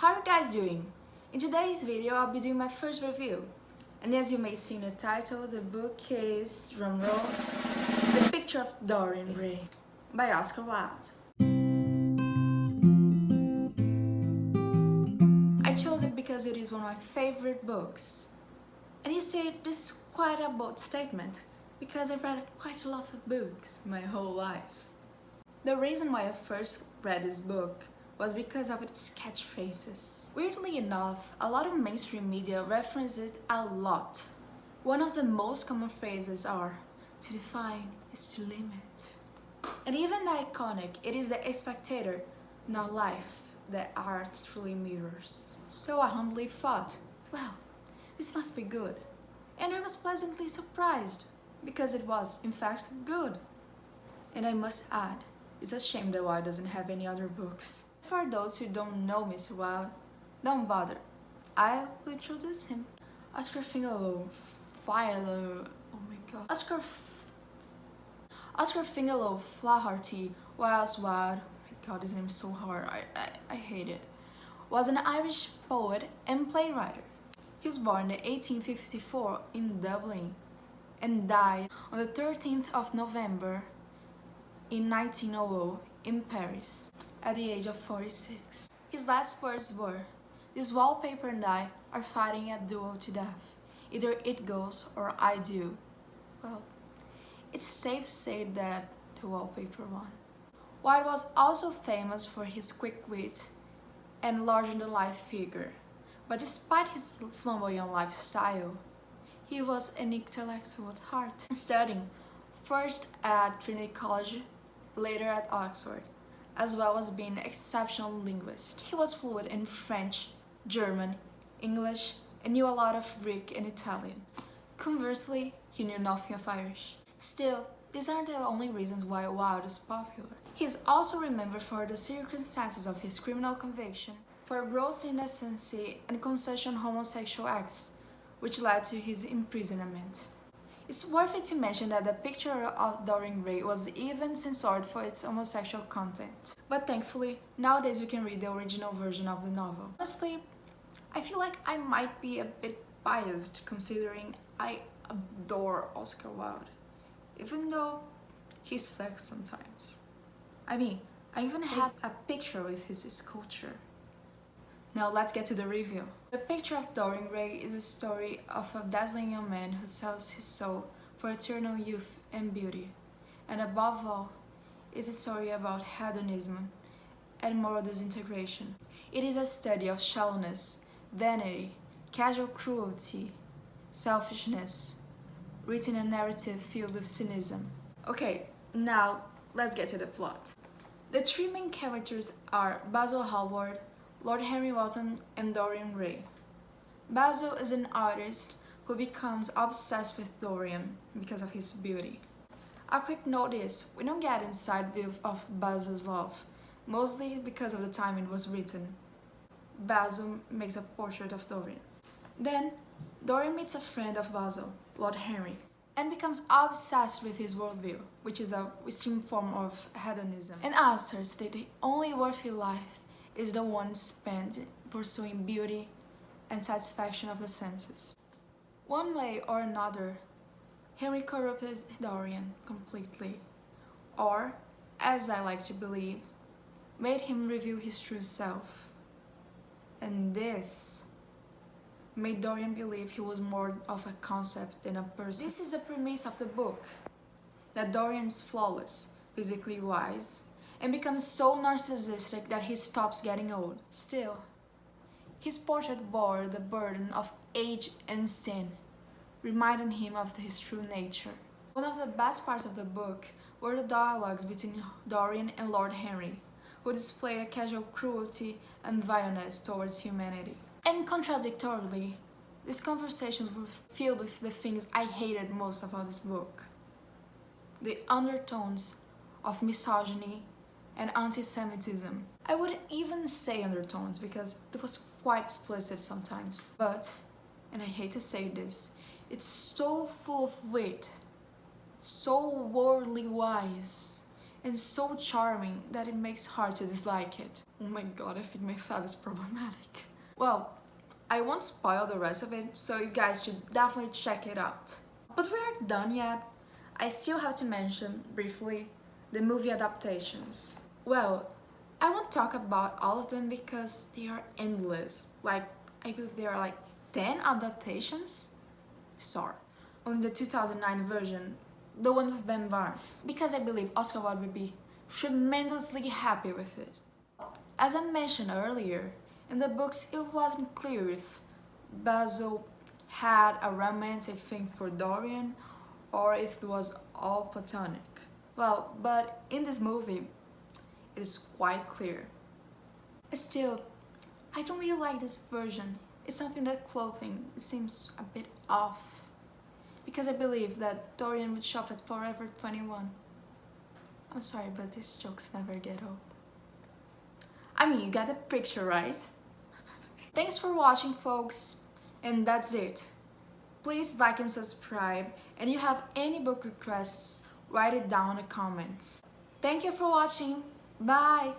How are you guys doing? In today's video, I'll be doing my first review. And as you may see in the title, the book is, drumrolls, The Picture of Dorian Gray by Oscar Wilde. I chose it because it is one of my favorite books. And you see, this is quite a bold statement, because I've read quite a lot of books my whole life. The reason why I first read this book was because of its catchphrases. Weirdly enough, a lot of mainstream media reference it a lot. One of the most common phrases are, "To define is to limit." And even the iconic, "It is the spectator, not life, that art truly mirrors." So I humbly thought, well, this must be good. And I was pleasantly surprised, because it was, in fact, good. And I must add, it's a shame that Wilde doesn't have any other books. For those who don't know Mr. Wilde, don't bother. I will introduce him. Oscar Fingallow Flaherty Wiles Wilde, oh my god, his name is so hard, I hate it, was an Irish poet and playwright. He was born in 1854 in Dublin and died on the 13th of November in 1900 in Paris at the age of 46. His last words were, "This wallpaper and I are fighting a duel to death. Either it goes or I do." Well, it's safe to say that the wallpaper won. Wilde was also famous for his quick wit and larger-than-life figure, but despite his flamboyant lifestyle, he was an intellectual at heart, studying first at Trinity College, later at Oxford, as well as being an exceptional linguist. He was fluent in French, German, English, and knew a lot of Greek and Italian. Conversely, he knew nothing of Irish. Still, these aren't the only reasons why Wilde is popular. He is also remembered for the circumstances of his criminal conviction, for gross indecency and concession homosexual acts, which led to his imprisonment. It's worth it to mention that the Picture of Dorian Gray was even censored for its homosexual content. But thankfully, nowadays we can read the original version of the novel. Honestly, I feel like I might be a bit biased considering I adore Oscar Wilde, even though he sucks sometimes. I mean, I even have a picture with his sculpture. Now let's get to the review. The Picture of Dorian Gray is a story of a dazzling young man who sells his soul for eternal youth and beauty. And above all, is a story about hedonism and moral disintegration. It is a study of shallowness, vanity, casual cruelty, selfishness, written a narrative filled with cynicism. Okay, now let's get to the plot. The three main characters are Basil Hallward, Lord Henry Wotton, and Dorian Gray. Basil is an artist who becomes obsessed with Dorian because of his beauty. A quick note is, we don't get inside view of Basil's love, mostly because of the time it was written. Basil makes a portrait of Dorian. Then, Dorian meets a friend of Basil, Lord Henry, and becomes obsessed with his worldview, which is a extreme form of hedonism, and asserts that the only worthy life is the one spent pursuing beauty and satisfaction of the senses. One way or another, Henry corrupted Dorian completely, or, as I like to believe, made him reveal his true self. And this made Dorian believe he was more of a concept than a person. This is the premise of the book, that Dorian is flawless, physically wise, and becomes so narcissistic that he stops getting old. Still, his portrait bore the burden of age and sin, reminding him of his true nature. One of the best parts of the book were the dialogues between Dorian and Lord Henry, who displayed a casual cruelty and violence towards humanity. And contradictorily, these conversations were filled with the things I hated most about this book. The undertones of misogyny and anti-Semitism. I wouldn't even say undertones because it was quite explicit sometimes. But, and I hate to say this, it's so full of wit, so worldly wise, and so charming that it makes hard to dislike it. Oh my god, I think my fat is problematic. Well, I won't spoil the rest of it, so you guys should definitely check it out. But we aren't done yet. I still have to mention, briefly, the movie adaptations. Well, I won't talk about all of them because they are endless. Like, I believe there are like 10 adaptations? Sorry. Only the 2009 version, the one with Ben Barnes. Because I believe Oscar Wilde would be tremendously happy with it. As I mentioned earlier, in the books it wasn't clear if Basil had a romantic thing for Dorian or if it was all platonic. Well, but in this movie, it is quite clear. Still, I don't really like this version. It's something that clothing seems a bit off. Because I believe that Dorian would shop at Forever 21. I'm sorry, but these jokes never get old. I mean, you got the picture, right? Thanks for watching, folks, and that's it. Please like and subscribe, and if you have any book requests, write it down in the comments. Thank you for watching. Bye!